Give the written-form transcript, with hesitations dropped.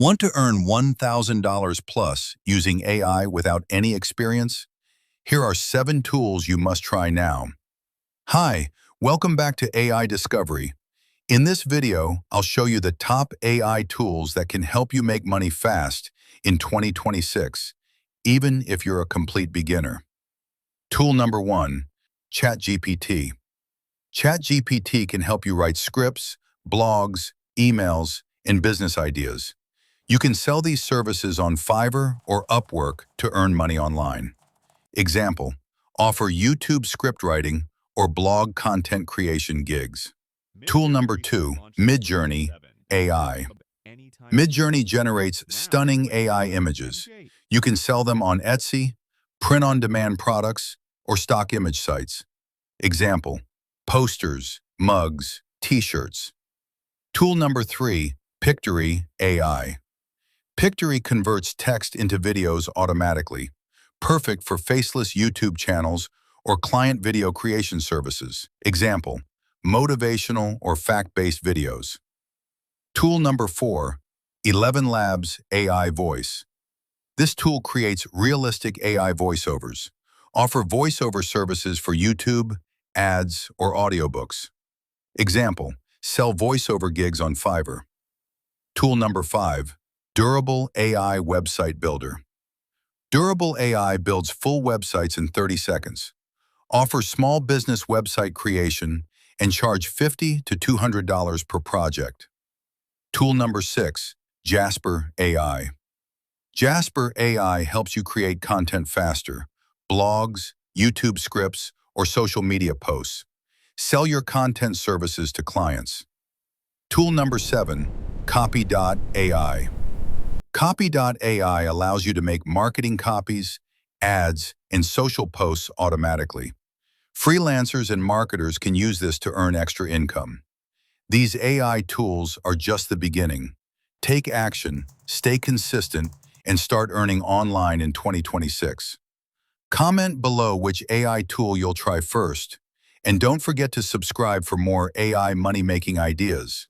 Want to earn $1,000 plus using AI without any experience? Here are 7 tools you must try now. Hi, welcome back to AI Discovery. In this video, I'll show you the top AI tools that can help you make money fast in 2026, even if you're a complete beginner. Tool number 1, ChatGPT. ChatGPT can help you write scripts, blogs, emails, and business ideas. You can sell these services on Fiverr or Upwork to earn money online. Example, offer YouTube script writing or blog content creation gigs. Tool number 2, Midjourney AI. Midjourney generates stunning AI images. You can sell them on Etsy, print-on-demand products, or stock image sites. Example, posters, mugs, t-shirts. Tool number 3, Pictory AI. Pictory converts text into videos automatically, perfect for faceless YouTube channels or client video creation services. Example, motivational or fact-based videos. Tool number 4, ElevenLabs AI Voice. This tool creates realistic AI voiceovers. Offer voiceover services for YouTube, ads, or audiobooks. Example, sell voiceover gigs on Fiverr. Tool number 5, Durable AI Website Builder. Durable AI builds full websites in 30 seconds. Offer small business website creation and charge $50 to $200 per project. Tool number 6, Jasper AI. Jasper AI helps you create content faster, blogs, YouTube scripts, or social media posts. Sell your content services to clients. Tool number 7, Copy.ai. Copy.ai allows you to make marketing copies, ads, and social posts automatically. Freelancers and marketers can use this to earn extra income. These AI tools are just the beginning. Take action, stay consistent, and start earning online in 2026. Comment below which AI tool you'll try first, and don't forget to subscribe for more AI money-making ideas.